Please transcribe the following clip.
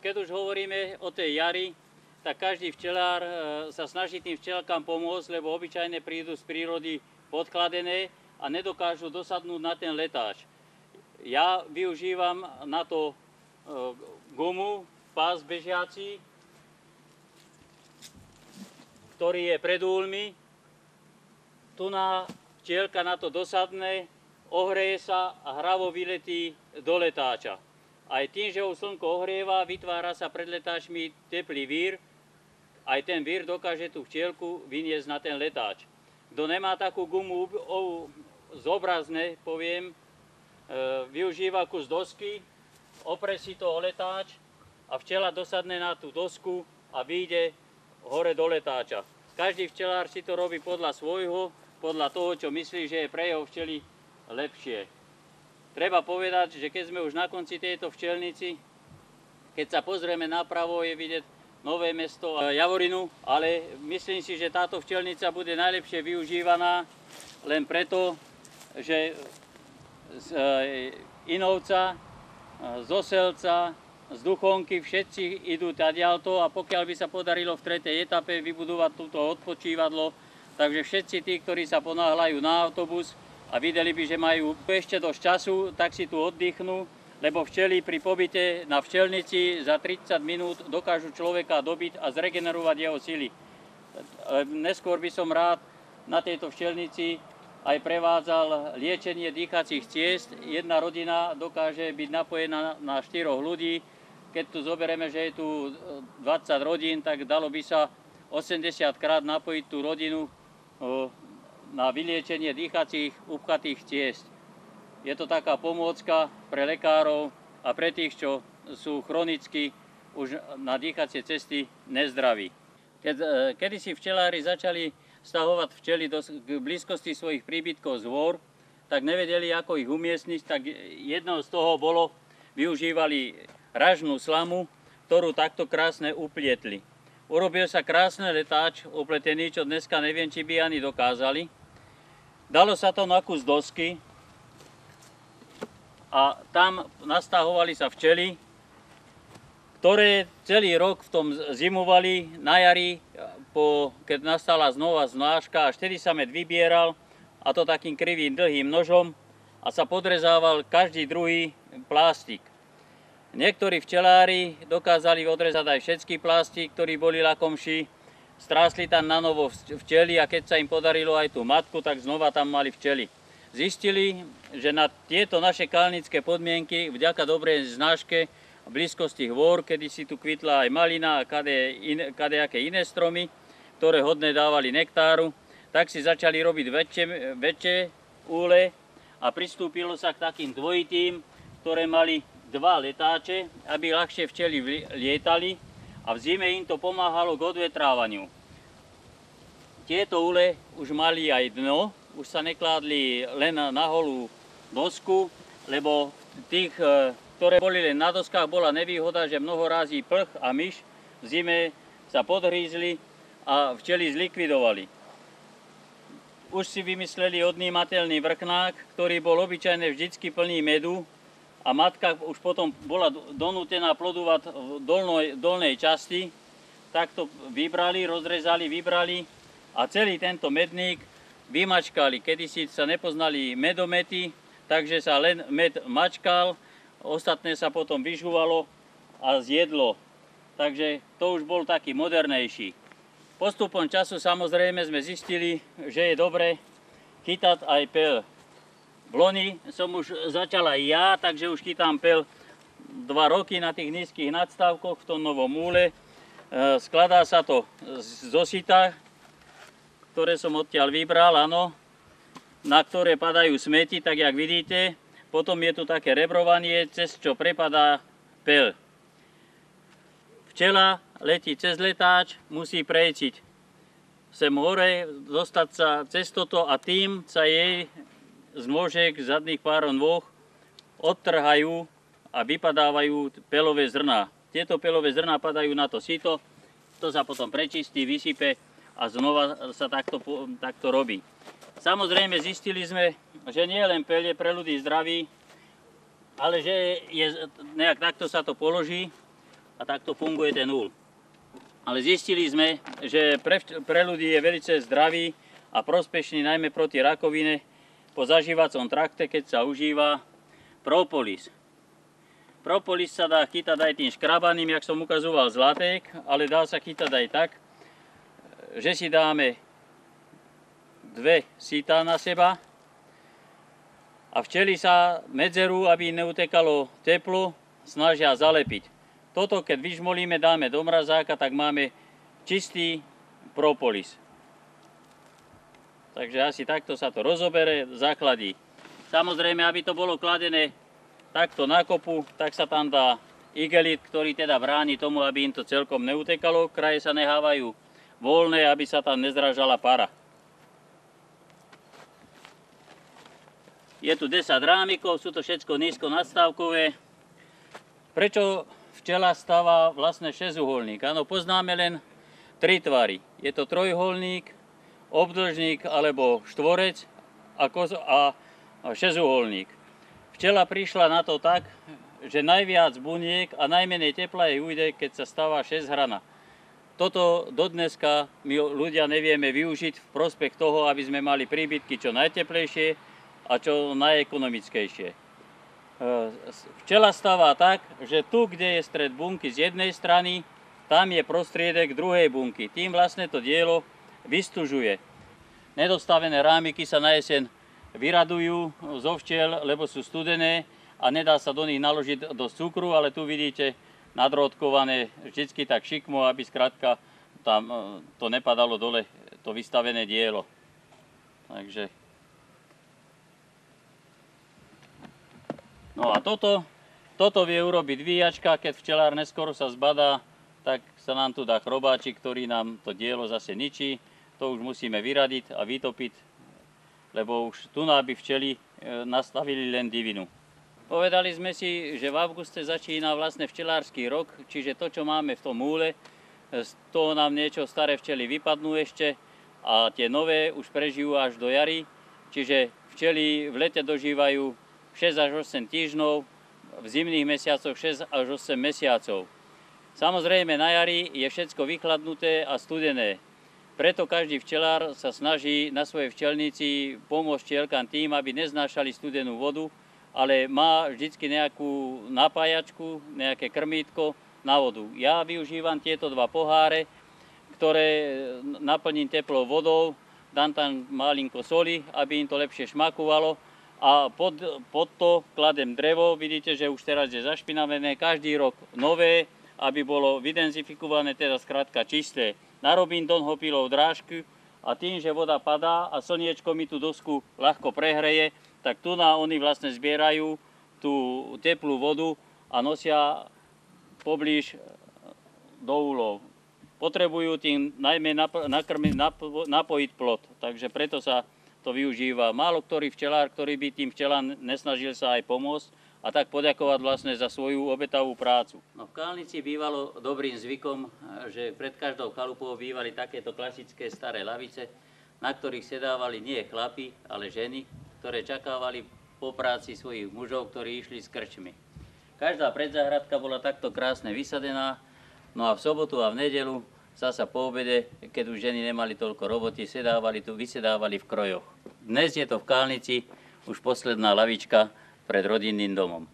keď už hovoríme o tej jari, tak každý včelár sa snaží tým včelkám pomôcť, lebo obyčajne prídu z prírody podkladené a nedokážu dosadnúť na ten letáč. Ja využívam na to gumu, pás bežiaci, ktorý je pred úľmi. Tu na včielka na to dosadne, ohreje sa a hravo vyletí do letáča. Aj tým, že ho slnko ohrieva, vytvára sa pred letáčmi teplý vír. Aj ten vír dokáže tú včielku vyniesť na ten letáč. Kto nemá takú gumu zobrazne, poviem, využíva kus dosky, opre si to o letáč a včela dosadne na tú dosku a vyjde hore do letáča. Každý včelár si to robí podľa svojho, podľa toho, čo myslí, že je pre jeho včely lepšie. Treba povedať, že keď sme už na konci tejto včelnici, keď sa pozrieme napravo, je vidieť Nové Mesto a Javorinu, ale myslím si, že táto včelnica bude najlepšie využívaná len preto, že z Inovca, z Oselca, z Duchonky všetci idú tadiaľto a pokiaľ by sa podarilo v 3. etape vybudovať túto odpočívadlo, takže všetci tí, ktorí sa ponáhľajú na autobus a videli by, že majú ešte dosť času, tak si tu oddychnú, lebo včely pri pobyte na včelnici za 30 minút dokážu človeka dobiť a zregenerovať jeho sily. Neskôr by som rád na tejto včelnici aj prevádzal liečenie dýchacích ciest. Jedna rodina dokáže byť napojená na 4 ľudí. Keď tu zoberieme, že je tu 20 rodín, tak dalo by sa 80 krát napojiť tú rodinu na vyliečenie dýchacích upchatých ciest. Je to taká pomôcka pre lekárov a pre tých, čo sú chronicky už na dýchacie cesty nezdraví. Kedysi včelári začali stahovať včely do blízkosti svojich príbytkov z hôr, tak nevedeli, ako ich umiestniť, tak jednou z toho bolo, využívali ražnú slamu, ktorú takto krásne uplietli. Urobil sa krásny letáč upletený, čo dneska neviem, či by ani dokázali. Dalo sa to na kus dosky a tam nastahovali sa včely, ktoré celý rok v tom zimovali. Na jari, keď nastala znova znáška, až vtedy sa med vybieral, a to takým krivým dlhým nožom, a sa podrezával každý druhý plástik. Niektorí včelári dokázali odrezať aj všetky plástik, ktorí boli lakomší, strásli tam na novo včely a keď sa im podarilo aj tú matku, tak znova tam mali včely. Zistili, že na tieto naše kalnické podmienky, vďaka dobrej znáške v blízkosti hôr, kedy si tu kvitla aj malina a kadejaké iné stromy, ktoré hodne dávali nektáru, tak si začali robiť väčšie úle a pristúpilo sa k takým dvojitým, ktoré mali 2 letáče, aby ľahšie včely lietali a v zime im to pomáhalo k odvetrávaniu. Tieto úle už mali aj dno, už sa nekládli len na holú dosku, lebo tých, ktoré boli len na doskách, bola nevýhoda, že mnoho razí plch a myš v zime sa podhrízli a včely zlikvidovali. Už si vymysleli odnímateľný vrchnák, ktorý bol obyčajne vždycky plný medu a matka už potom bola donútená plodovať v dolnej časti. Tak to vybrali, rozrezali, vybrali a celý tento medník vymačkali. Kedysi sa nepoznali medomety, takže sa len med mačkal, ostatné sa potom vyžúvalo a zjedlo. Takže to už bol taký modernejší. Postupom času samozrejme sme zistili, že je dobre chytať aj pel. V loni som už začal aj ja, takže už chytám pel 2 roky na tých nízkych nadstavkoch v tom novom úle. Skladá sa to zo sita, ktoré som odtiaľ vybral, áno, na ktoré padajú smeti, tak jak vidíte. Potom je tu také rebrovanie, cez čo prepadá pel. Včela letí cez letáč, musí prejsť sem hore, dostať sa cez toto a tým sa jej z nôžek zadných páron nôh odtrhajú a vypadávajú pelové zrná. Tieto pelové zrná padajú na to sito, to sa potom prečistí, vysype a znova sa takto robí. Samozrejme zistili sme, že nie len pel je pre ľudí zdravý, ale že nejak takto sa to položí a takto funguje ten úl. Ale zistili sme, že pre ľudí je veľmi zdravý a prospešný najmä proti rakovine po zažívacom trakte, keď sa užíva propolis. Propolis sa dá chytať aj tým škrabaným, jak som ukazoval z laték, ale dá sa chytať aj tak, že si dáme 2 sitá na seba a včely sa medzeru, aby neutekalo teplo, snažia zalepiť. Toto, keď vyžmolíme, dáme do mrazáka, tak máme čistý propolis. Takže asi takto sa to rozobere, zachladí. Samozrejme, aby to bolo kladené takto na kopu, tak sa tam dá igelit, ktorý teda bráni tomu, aby im to celkom neutekalo. Kraje sa nechávajú voľné, aby sa tam nezdražala para. Je tu 10 rámikov, sú to všetko nízko nadstavkové. Prečo včela stáva vlastne šesťuholník? Áno, poznáme len 3 tvary. Je to trojuholník, obdĺžnik alebo štvorec a šesťuholník. Včela prišla na to tak, že najviac buniek a najmenej tepla jej ujde, keď sa stáva 6-hrana. Toto dodneska my ľudia nevieme využiť v prospech toho, aby sme mali príbytky čo najteplejšie a čo najekonomickejšie. Včela stáva tak, že tu, kde je stred bunky z jednej strany, tam je prostriedek druhej bunky. Tým vlastne to dielo vystužuje. Nedostavené rámiky sa na jeseň vyradujú zo včiel, lebo sú studené a nedá sa do nich naložiť dosť cukru, ale tu vidíte nadrôdkované vždycky tak šikmo, aby skrátka tam to nepadalo dole, to vystavené dielo. Takže. No a toto vie urobiť dvíjačka, keď včelár neskoro sa zbadá, tak sa nám tu dá chrobáčik, ktorý nám to dielo zase ničí. To už musíme vyradiť a vytopiť, lebo už tu by včely nastavili len divinu. Povedali sme si, že v auguste začína vlastne včelársky rok, čiže to, čo máme v tom úle, z toho nám niečo staré včely vypadnú ešte a tie nové už prežijú až do jary, čiže včely v lete dožívajú 6 až 8 týždňov, v zimných mesiacoch 6 až 8 mesiacov. Samozrejme na jari je všetko vychladnuté a studené. Preto každý včelár sa snaží na svojej včelnici pomôcť včielkam tým, aby neznášali studenú vodu, ale má vždycky nejakú napájačku, nejaké krmítko na vodu. Ja využívam tieto 2 poháre, ktoré naplním teplou vodou, dám tam malinko soli, aby im to lepšie šmakovalo a pod to kladem drevo. Vidíte, že už teraz je zašpinavené, každý rok nové, aby bolo vydenzifikované, teda skrátka čisté. Narobím donhopilov drážky a tým, že voda padá a slniečko mi tú dosku ľahko prehreje, tak tu oni vlastne zbierajú tú teplú vodu a nosia poblíž do úlov. Potrebujú tým najmä napojiť plod, takže preto sa to využíva. Málo ktorý včelár, ktorý by tým včelám nesnažil sa aj pomôcť a tak poďakovať vlastne za svoju obetavú prácu. No v Kálnici bývalo dobrým zvykom, že pred každou chalupou bývali takéto klasické staré lavice, na ktorých sedávali nie chlapi, ale ženy, ktoré čakávali po práci svojich mužov, ktorí išli s krčmi. Každá predzahradka bola takto krásne vysadená, no a v sobotu a v nedeľu zasa po obede, keď už ženy nemali toľko roboty, vysedávali v krojoch. Dnes je to v Kálnici už posledná lavička pred rodinným domom.